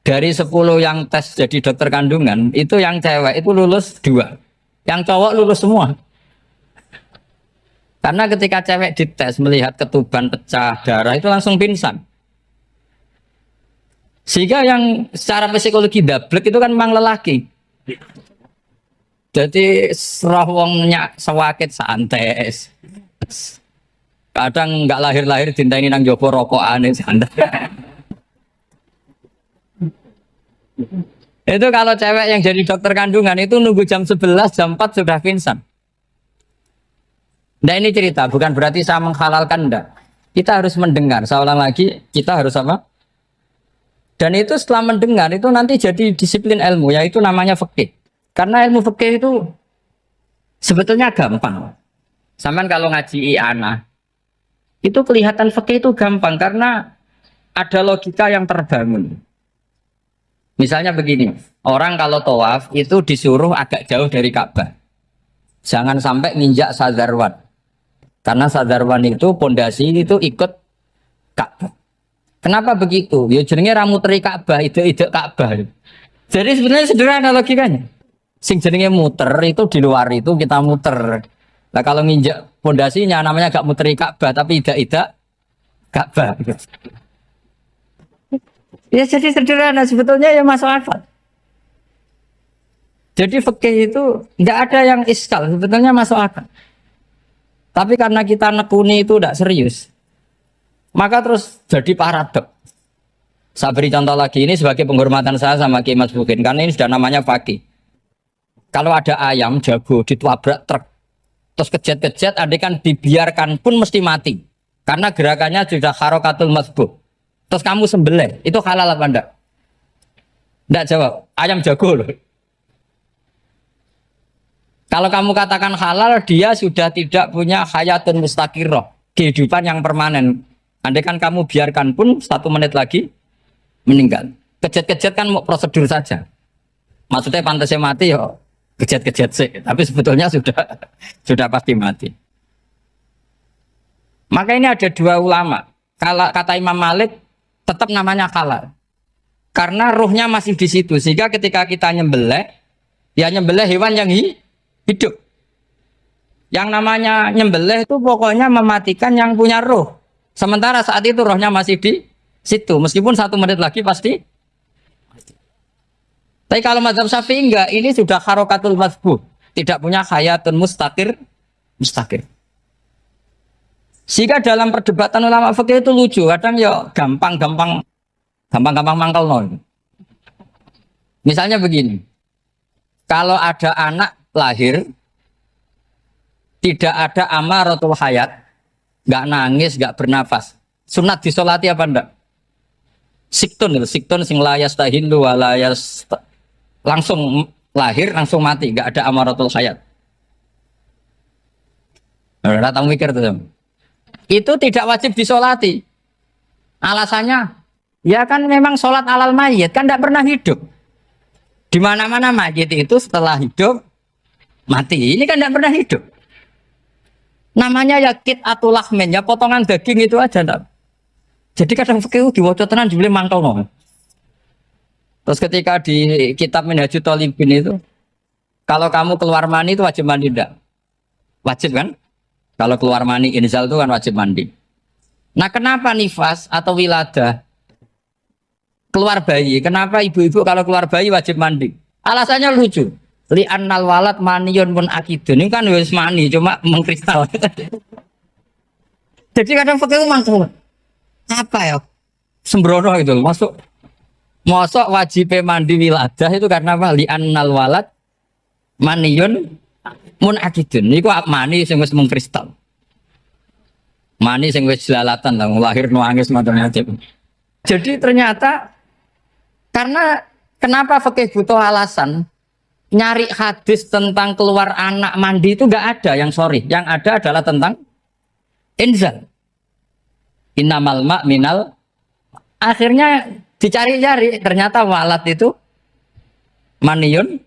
Speaker 2: Dari 10 yang tes jadi dokter kandungan, itu yang cewek itu lulus 2. Yang cowok lulus semua. Karena ketika cewek dites melihat ketuban pecah darah itu langsung pingsan. Sehingga yang secara psikologi dablek itu kan memang lelaki. Jadi serah wongnya sewakit santai. Kadang nggak lahir-lahir cinta ini nang jopo rokokan santai. Itu kalau cewek yang jadi dokter kandungan itu nunggu jam 11, jam 4 sudah pingsan. Nah ini cerita, bukan berarti saya menghalalkan, enggak. Kita harus mendengar, saya ulang lagi, kita harus apa? Dan itu setelah mendengar, itu nanti jadi disiplin ilmu, yaitu namanya fikih. Karena ilmu fikih itu sebetulnya gampang. Sampai kalau ngaji i'anah, itu kelihatan fikih itu gampang, karena ada logika yang terbangun. Misalnya begini, orang kalau tawaf itu disuruh agak jauh dari Ka'bah. Jangan sampai nginjak sadarwan. Karena sadarwan itu pondasi itu ikut Ka'bah. Kenapa begitu? Ya jenenge ra muteri Ka'bah, ide-ide Ka'bah. Jadi sebenarnya sederhana logikanya. Sing jenenge muter itu di luar itu kita muter. Nah kalau nginjak pondasinya namanya gak muteri Ka'bah tapi ide-ide Ka'bah. Ya jadi sederhana sebetulnya ya masuk akal. Jadi fikih itu nggak ada yang iskal, sebetulnya masuk akal. Tapi karena kita nekuni itu tidak serius, maka terus jadi paradok. Saya beri contoh lagi, ini sebagai penghormatan saya sama Kiai Mas Bukin, karena ini sudah namanya fakih. Kalau ada ayam jago ditabrak truk, terus kejet-kejet, andai kan dibiarkan pun mesti mati, karena gerakannya sudah harokatul masbuh. Terus kamu sembelih, itu halal apa enggak? Enggak jawab, ayam jago loh. Kalau kamu katakan halal, dia sudah tidak punya hayatun mustaqirrah, kehidupan yang permanen. Andai kan kamu biarkan pun 1 menit lagi meninggal. Kejet-kejet kan mau prosedur saja. Maksudnya pantasnya mati ya kejet-kejet sih, tapi sebetulnya sudah pasti mati. Maka ini ada 2 ulama. Kalau kata Imam Malik tetap namanya halal. Karena ruhnya masih di situ, sehingga ketika kita nyembelih, ya nyembelih hewan yang hidup. Yang namanya nyembelih itu pokoknya mematikan yang punya roh. Sementara saat itu rohnya masih di situ. Meskipun 1 menit lagi pasti. Tapi kalau mazhab Syafi'i enggak, ini sudah harokatul mazbuh. Tidak punya hayatun mustaqir. Sehingga dalam perdebatan ulama fikih itu lucu. Kadang ya gampang-gampang mangkel nol. Misalnya begini. Kalau ada anak lahir tidak ada amaratul hayat, nggak nangis, nggak bernafas. Sunat disolati apa enggak? Siktun sing layas tahilu walayas langsung lahir langsung mati, nggak ada amaratul hayat. Datang mikir tuh. Itu tidak wajib disolati. Alasannya, ya kan memang sholat alal mayit kan tidak pernah hidup. Di mana-mana mayit itu setelah hidup mati. Ini kan tidak pernah hidup. Namanya ya qit'atul lahmin, ya potongan daging itu aja enggak. Jadi kadang fikih diwaca tenan jebule mangkel no. Terus ketika di kitab Minhajul Thalibin itu kalau kamu keluar mani itu wajib mandi enggak? Wajib kan? Kalau keluar mani inzal itu kan wajib mandi. Nah, kenapa nifas atau wiladah keluar bayi? Kenapa ibu-ibu kalau keluar bayi wajib mandi? Alasannya lucu. Li annal walad maniyun pun akidun. Ini kan wis mani cuma mengkristal. Jadi kadang fikih mangkel. Apa ya? Sembrono gitu loh. Masuk wajib mandi wiladah itu karena apa? Li annal walad maniyun mun akidun. Niku mani sing wis mengkristal. Mani sing wis jelalatan lah lahir nuangis macam-macam. Jadi ternyata karena kenapa fikih butuh alasan? Nyari hadis tentang keluar anak mandi itu nggak ada yang sorry. Yang ada adalah tentang inzal. Innamal ma' minal. Akhirnya dicari-cari. Ternyata walad itu maniyun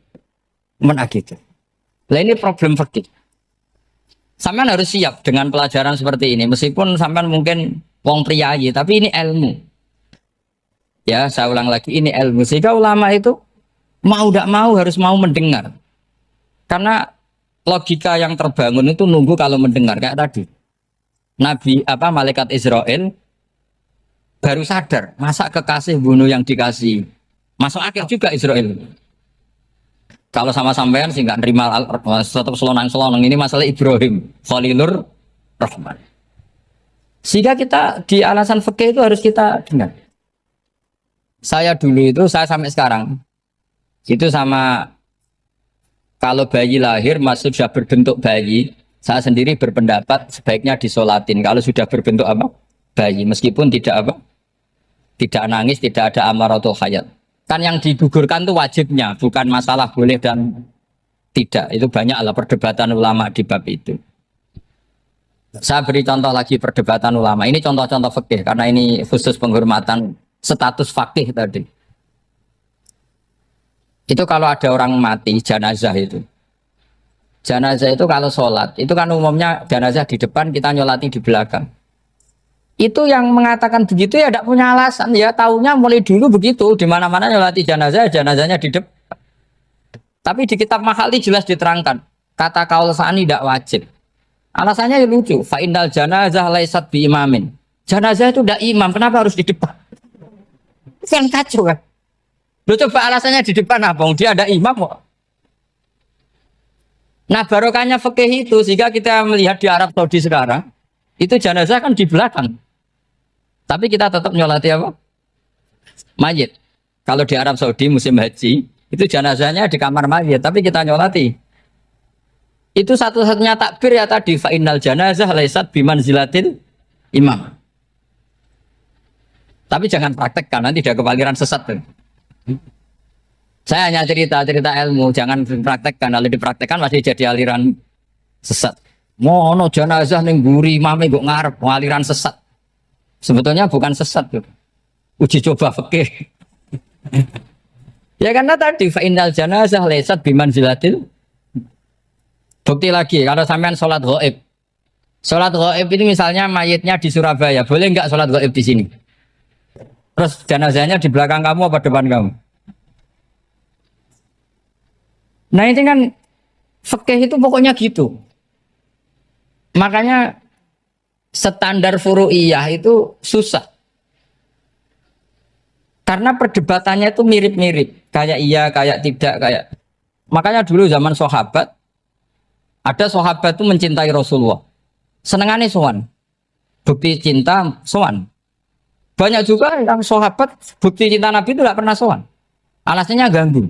Speaker 2: menakid. Nah ini problem fikih. Sampean harus siap dengan pelajaran seperti ini. Meskipun sampean mungkin wong priayi. Tapi ini ilmu. Ya saya ulang lagi. Ini ilmu. Sehingga ulama itu mau tidak mau harus mau mendengar. Karena logika yang terbangun itu nunggu kalau mendengar kayak tadi. Nabi malaikat Israel baru sadar, masa kekasih bunuh yang dikasih. Masuk akal juga Israel. Kalau sama sampean sih nggak nerima tetap selonang-selonang ini masalah Ibrahim, Khalilur Rahman. Sehingga kita di alasan fikih itu harus kita dengar. Saya dulu itu saya sampai sekarang itu sama kalau bayi lahir masih sudah berbentuk bayi, saya sendiri berpendapat sebaiknya disolatin kalau sudah berbentuk bayi, meskipun tidak nangis, tidak ada amaratul hayat. Kan yang digugurkan itu wajibnya, bukan masalah boleh dan tidak. Itu banyak perdebatan ulama di bab itu. Saya beri contoh lagi perdebatan ulama. Ini contoh-contoh fikih karena ini khusus penghormatan status fakih tadi. Itu kalau ada orang mati, jenazah itu. Jenazah itu kalau sholat, itu kan umumnya jenazah di depan, kita nyolati di belakang. Itu yang mengatakan begitu ya tidak punya alasan. Ya taunya mulai dulu begitu, di mana-mana nyolati jenazah, jenazahnya di depan. Tapi di kitab Mahalli jelas diterangkan, kata kaul sa'ani tidak wajib. Alasannya ya lucu, fa'indal janazah laisat bi imamin. Jenazah itu tidak imam, kenapa harus di depan? Yang kacau kan? Lu coba alasannya di depan apa? Dia ada imam kok. Nah barokahnya fikih itu sehingga kita melihat di Arab Saudi sekarang itu jenazah kan di belakang. Tapi kita tetap nyolati apa? Mayit. Kalau di Arab Saudi musim haji itu jenazahnya di kamar mayit, tapi kita nyolati. Itu satu-satunya takbir ya tadi fa innal janazah laisat bimanzilatil imam. Tapi jangan praktekkan nanti dia kepaliran sesat tuh. Saya hanya cerita ilmu, jangan dipraktekkan. Kalau dipraktekkan masih jadi aliran sesat. Mono jenazah ning mburi mame kok ngarep aliran sesat. Sebetulnya bukan sesat tuh. Uji coba fikih. Ya karena tadi fa innal janazah laisat bimanzilatil. Bukti lagi kalau sampean sholat ghaib. Sholat ghaib itu misalnya mayitnya di Surabaya, boleh enggak sholat ghaib di sini? Terus jenazahnya di belakang kamu apa depan kamu? Nah ini kan fikih itu pokoknya gitu. Makanya standar furu'iyah itu susah. Karena perdebatannya itu mirip-mirip. Kayak iya, kayak tidak, kayak. Makanya dulu zaman sahabat, ada sahabat itu mencintai Rasulullah. Senengannya sowan. Bukti cinta sowan. Banyak juga yang sahabat bukti cinta Nabi itu tidak pernah sowan. Alasannya ganggu.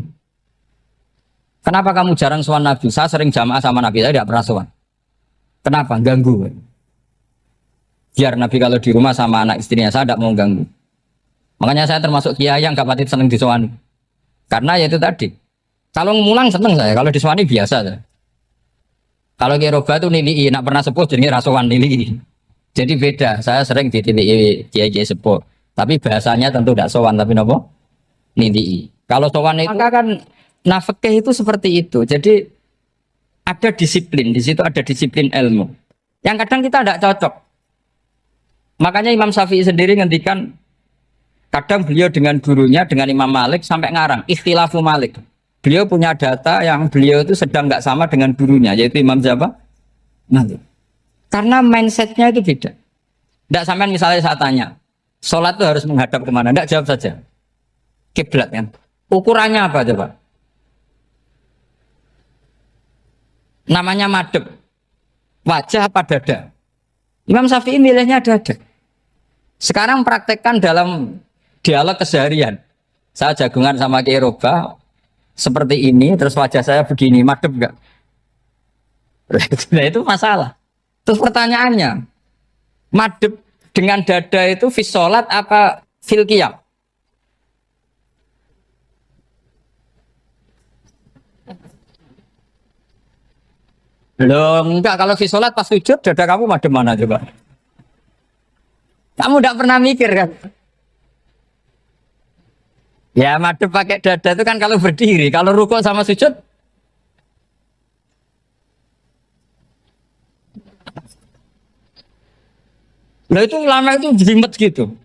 Speaker 2: Kenapa kamu jarang sowan Nabi? Saya sering jamaah sama Nabi, saya tidak pernah sowan. Kenapa? Ganggu. Biar Nabi kalau di rumah sama anak istrinya, saya tidak mau ganggu. Makanya saya termasuk kiai yang gak pati seneng disowani. Karena ya itu tadi. Kalau ngulang seneng saya, kalau disowani biasa saya. Kalau kiai roba itu nilai, nak pernah sepuh jadi rasawan nilai. Jadi beda. Saya sering ditilai kiai sepuh. Tapi bahasanya tentu tidak sowan, tapi nopo nilai. Kalau sowan itu maka kan nafkah itu seperti itu. Jadi ada disiplin, di situ ada disiplin ilmu. Yang kadang kita tidak cocok. Makanya Imam Syafi'i sendiri ngendikan, kadang beliau dengan gurunya, dengan Imam Malik sampai ngarang ikhtilafu Malik. Beliau punya data yang beliau itu sedang nggak sama dengan gurunya, yaitu Imam siapa? Malik. Karena mindsetnya itu beda. Tidak sampai misalnya saya tanya, sholat itu harus menghadap kemana? Tidak, jawab saja. Kiblat kan. Ukurannya apa coba? Namanya madhep. Wajah apa dada? Imam Syafi'i milihnya dada. Sekarang praktekkan dalam dialog keseharian. Saya jagungan sama Kiai Roba seperti ini, terus wajah saya begini, madhep enggak? Nah itu masalah. Terus pertanyaannya, madhep dengan dada itu fis sholat apa fil qiyam? Loh enggak, kalau fis sholat pas sujud dada kamu madhep mana coba? Kamu enggak pernah mikir kan? Ya madhep pakai dada itu kan kalau berdiri, kalau rukuk sama sujud. Loh itu ulama itu jelimet gitu.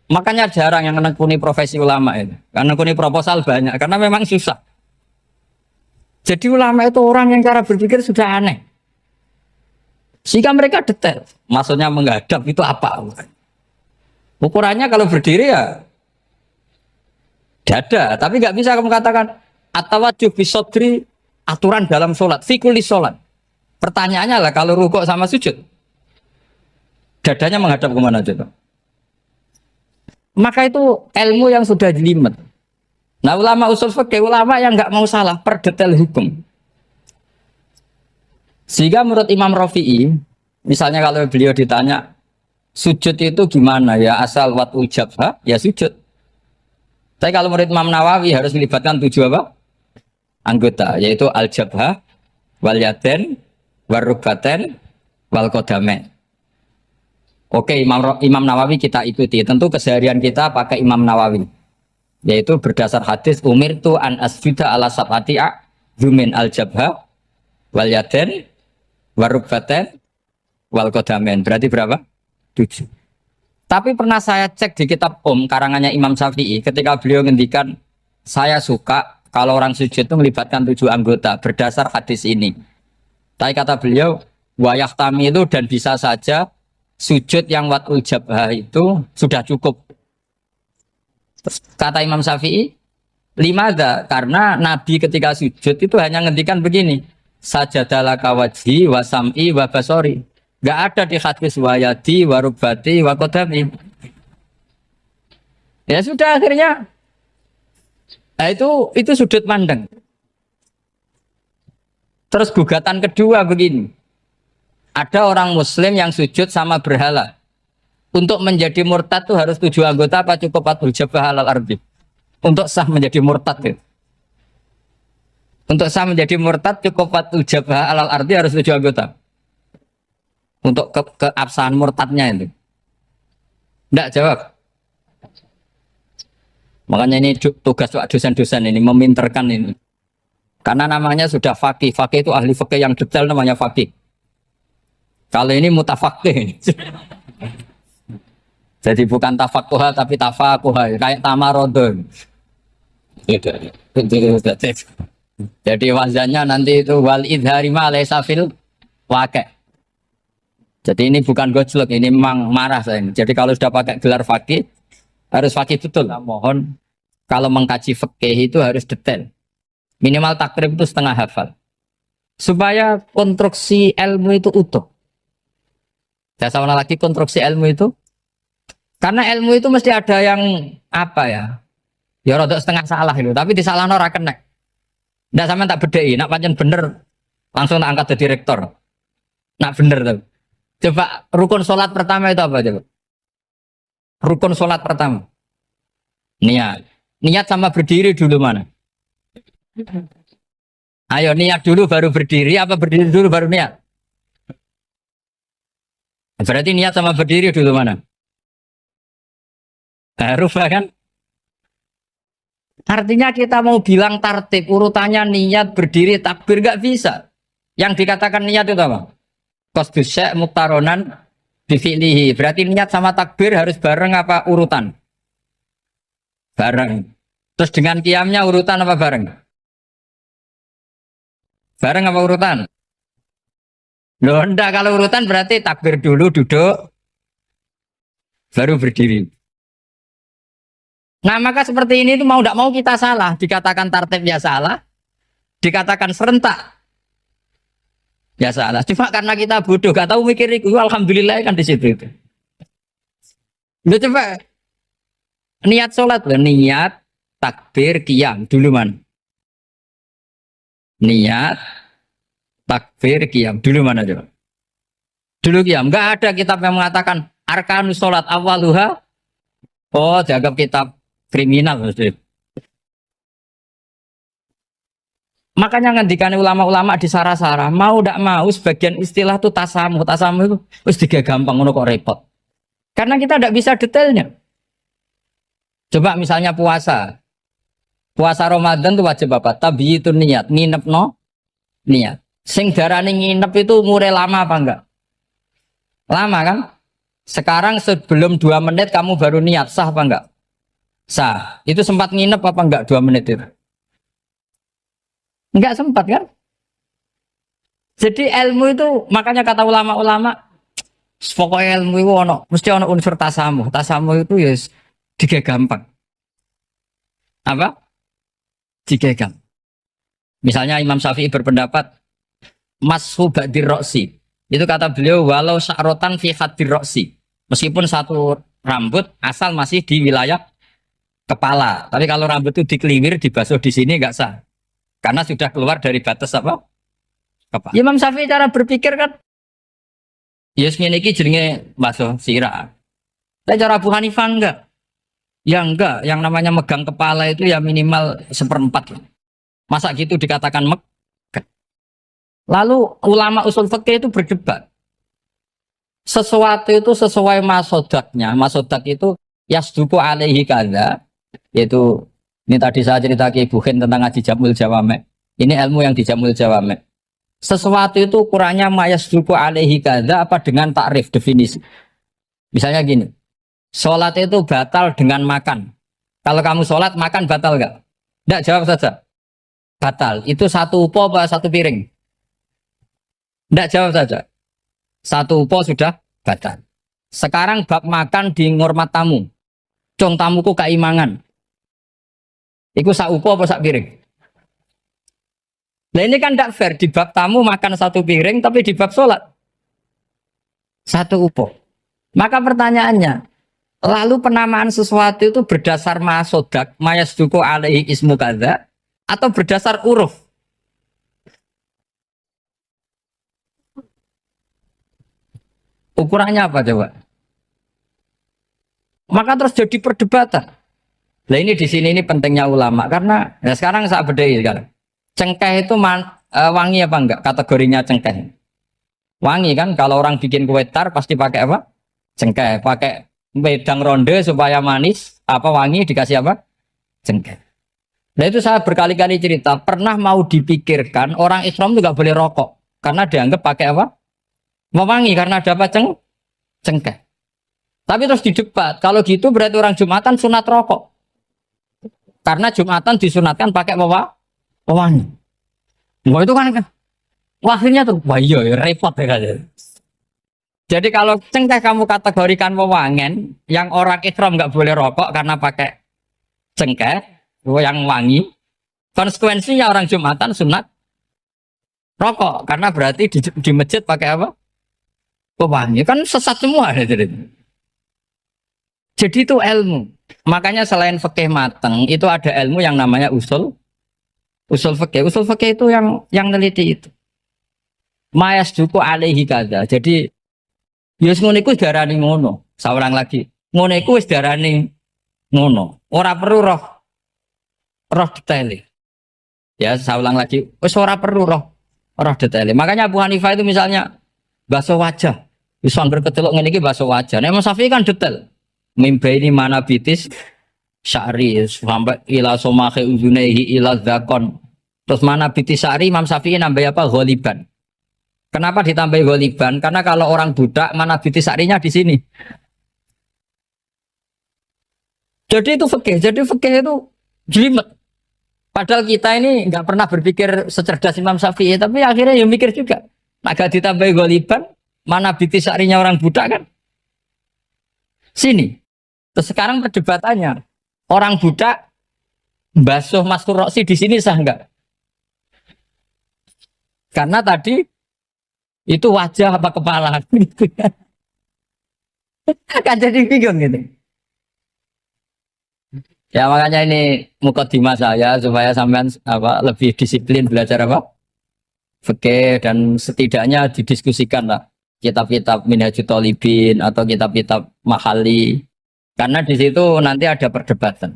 Speaker 2: Makanya jarang yang menekuni profesi ulama itu. Karena menekuni proposal banyak, karena memang susah. Jadi ulama itu orang yang cara berpikir sudah aneh. Sehingga mereka detail. Maksudnya menghadap itu apa? Ukurannya kalau berdiri ya dada. Tapi nggak bisa kamu katakan atawajjuh bisodri, aturan dalam sholat, fikuli sholat. Pertanyaannya lah kalau rukuk sama sujud, dadanya menghadap kemana coba? Maka itu ilmu yang sudah jelimet. Nah ulama usul fikih, ulama yang nggak mau salah per detail hukum. Sehingga menurut Imam Rafi'i, misalnya kalau beliau ditanya sujud itu gimana ya, asal watul jabha ya sujud. Tapi kalau menurut Imam Nawawi harus melibatkan 7 apa? Anggota, yaitu al jabha, wal yaden, wal rukbaten, wal qadamain. Oke, Imam Nawawi kita ikuti. Tentu keseharian kita pakai Imam Nawawi. Yaitu berdasar hadis umirtu an asjuda ala sab'ati a'zumin al jabha wal yaden warubbaten wal qadamain. Berarti berapa? 7. Tapi pernah saya cek di kitab karangannya Imam Syafi'i, ketika beliau ngendikan saya suka kalau orang sujud itu melibatkan 7 anggota berdasar hadis ini. Tapi kata beliau wayah tamilu, dan bisa saja sujud yang watul jabha itu sudah cukup. Kata Imam Syafi'i, limada, karena Nabi ketika sujud itu hanya ngendikan begini, sajadalaka wajhi wa sam'i wa basori. Gak ada di hadis wayadi wa rubati wa qadami. Ya sudah akhirnya. Nah itu sudut pandang. Terus gugatan kedua begini. Ada orang muslim yang sujud sama berhala. Untuk menjadi murtad itu harus 7 anggota apa cukup watul jabah alal ardi? Untuk sah menjadi murtad itu. Untuk sah menjadi murtad cukup watul jabah alal ardi harus 7 anggota. Untuk keabsahan murtadnya itu. Tidak jawab. Makanya ini tugas dosen-dosen ini meminterkan ini. Karena namanya sudah faqih. Faqih itu ahli faqih yang detail, namanya faqih. Kalau ini mutafaqih. Jadi bukan tafakuha tapi tafakuha, kayak tamarodon. Jadi wazannya nanti itu wal idhari ma laysa fil waqi'. Jadi ini bukan gojlok, ini memang marah saya ini. Jadi kalau sudah pakai gelar fakih, harus fakih betul. Nah, mohon kalau mengkaji fikih itu harus detail. Minimal takrib itu setengah hafal. Supaya konstruksi ilmu itu utuh. Saya sama lagi konstruksi ilmu itu. Karena ilmu itu mesti ada yang apa ya? Ya rodok setengah salah itu, tapi disalahno ora kena. Ndak sampean tak bedheki, nak pancen bener langsung tak angkat jadi rektor. Nak bener tuh. Coba rukun sholat pertama itu apa coba? Rukun sholat pertama. Niat. Niat sama berdiri dulu mana? Ayo niat dulu baru berdiri, apa berdiri dulu baru niat? Berarti niat sama berdiri dulu mana? Rubah kan? Artinya kita mau bilang tartib urutannya niat berdiri takbir gak bisa. Yang dikatakan niat itu apa? Qasdus syai' muktaronan bifi'lihi. Berarti niat sama takbir harus bareng apa urutan? Bareng. Terus dengan qiyamnya urutan apa bareng? Bareng apa urutan? Loh enggak, kalau urutan berarti takbir dulu duduk baru berdiri. Nah maka seperti ini itu mau tidak mau kita salah. Dikatakan tartib ya salah, dikatakan serentak ya salah. Cuma karena kita bodoh, gak tahu mikir itu, alhamdulillah kan di situ itu. Udah coba niat sholat loh, niat takbir qiyam dulu man. Niat takbir qiyam dulu mana coba? Dulu qiyam. Enggak ada kitab yang mengatakan arkanus sholat awaluha. Oh, dianggap kitab kriminal maksudnya. Makanya ngendikane ulama-ulama di sarah-sarah, mau ndak mau sebagian istilah itu tasamuh itu wis digawe gampang ngono kok repot. Karena kita ndak bisa detailnya. Coba misalnya puasa. Puasa Ramadan itu wajib apa? Tabyitun niat, nginep no niat. Sing darane nginep itu umure lama apa enggak? Lama kan? Sekarang sebelum 2 menit kamu baru niat, sah apa enggak? Sah. Itu sempat nginep apa enggak 2 menit itu? Enggak sempat kan? Jadi ilmu itu makanya kata ulama-ulama pokoknya ilmu itu mesti ono unsur tasamuh. Tasamuh itu ya tiga gampang. Apa? Tiga gampang. Misalnya Imam Syafi'i berpendapat mashu ba'dir roksi. Itu kata beliau walau sya'rotan fi hadir roksi. Meskipun satu rambut asal masih di wilayah kepala. Tapi kalau rambut itu dikeliwir, dibasuh di sini enggak sah. Karena sudah keluar dari batas apa? Kepala. Imam Syafi'i cara berpikir kan yes ngene iki jenenge basuh sirah. Tapi cara Abu Hanifah enggak. Ya enggak, yang namanya megang kepala itu ya minimal 1/4 lah. Masa gitu dikatakan megang. Lalu ulama usul fikih itu berdebat. Sesuatu itu sesuai masodaknya. Masodak itu yasduku alaihi kadza, yaitu ini tadi saya cerita ke Ibu Khen tentang ngaji Jamul Jawame. Ini ilmu yang di Jamul Jawame. Sesuatu itu ukurannya mayasduku alaihi kadza apa dengan takrif definisi. Misalnya gini, sholat itu batal dengan makan. Kalau kamu sholat makan batal nggak? Nggak, jawab saja. Batal. Itu satu upo apa satu piring? Nggak, jawab saja. Satu upo sudah batal. Sekarang bab makan di ngurmat tamu. Cong tamuku keimangan. Iku sak upo apa sak piring? Nah ini kan tidak fair, di bab tamu makan satu piring tapi di bab sholat satu upo. Maka pertanyaannya, lalu penamaan sesuatu itu berdasar masodak mayasduku alaihi ismu kadza atau berdasar uruf? Ukurannya apa coba? Maka terus jadi perdebatan. Nah ini di sini ini pentingnya ulama karena ya sekarang saya bedai sekarang. Cengkeh itu wangi apa enggak? Kategorinya cengkeh. Wangi kan? Kalau orang bikin kue tar pasti pakai apa? Cengkeh. Pakai wedang ronde supaya manis. Apa wangi dikasih apa? Cengkeh. Nah itu saya berkali-kali cerita. Pernah mau dipikirkan orang Islam juga boleh rokok karena dianggap pakai apa? Mewangi karena ada apa? Cengkeh. Tapi terus didebat. Kalau gitu berarti orang Jumatan sunat rokok. Karena Jumatan disunatkan pakai pewangi. Wah itu kan akhirnya tuh, wah iya ya repot ya kan. Jadi kalau cengkeh kamu kategorikan wewangen, yang orang ihram nggak boleh rokok karena pakai cengkeh, yang wangi. Konsekuensinya orang Jumatan sunat rokok karena berarti di masjid pakai apa? Wewangi, kan sesat semua. Jadi itu ilmu. Makanya selain fikih mateng, itu ada ilmu yang namanya usul fikih. Usul fikih itu yang neliti itu. Mayas duku alaihi kada. Jadi yus ngono iku darani ngono. Saulang lagi. Ngono iku wis darani ngono. Ora perlu roh detail. Ya, saulang lagi. Wis ora perlu roh detail. Makanya Abu Hanifah itu misalnya basuh wajah. Wis angger kecelok ngene iki basuh wajah. Nek Imam Syafi'i kan detail. Mimba ini mana bitis syari sampai ila somahe uzunehi ila zakon. Terus mana bitis syari Imam Syafi'i nambah apa? Ghaliban. Kenapa ditambah ghaliban? Karena kalau orang budak mana bitis syarinya di sini. Jadi itu fikih. Jadi fikih itu jelimet. Padahal kita ini nggak pernah berpikir secerdas Imam Syafi'i, tapi akhirnya ya mikir juga. Agak ditambah ghaliban, mana bitis syarinya orang budak kan? Sini. Terus sekarang perdebatannya, orang budak basuh maskur roksi di sini sah enggak? Karena tadi itu wajah apa kepala, kan jadi bingung gitu. Ya makanya ini mukadimah saya supaya sampean apa lebih disiplin belajar apa fikih dan setidaknya didiskusikan lah kitab-kitab Minhajul Thalibin atau kitab-kitab Mahali. Karena di situ nanti ada perdebatan.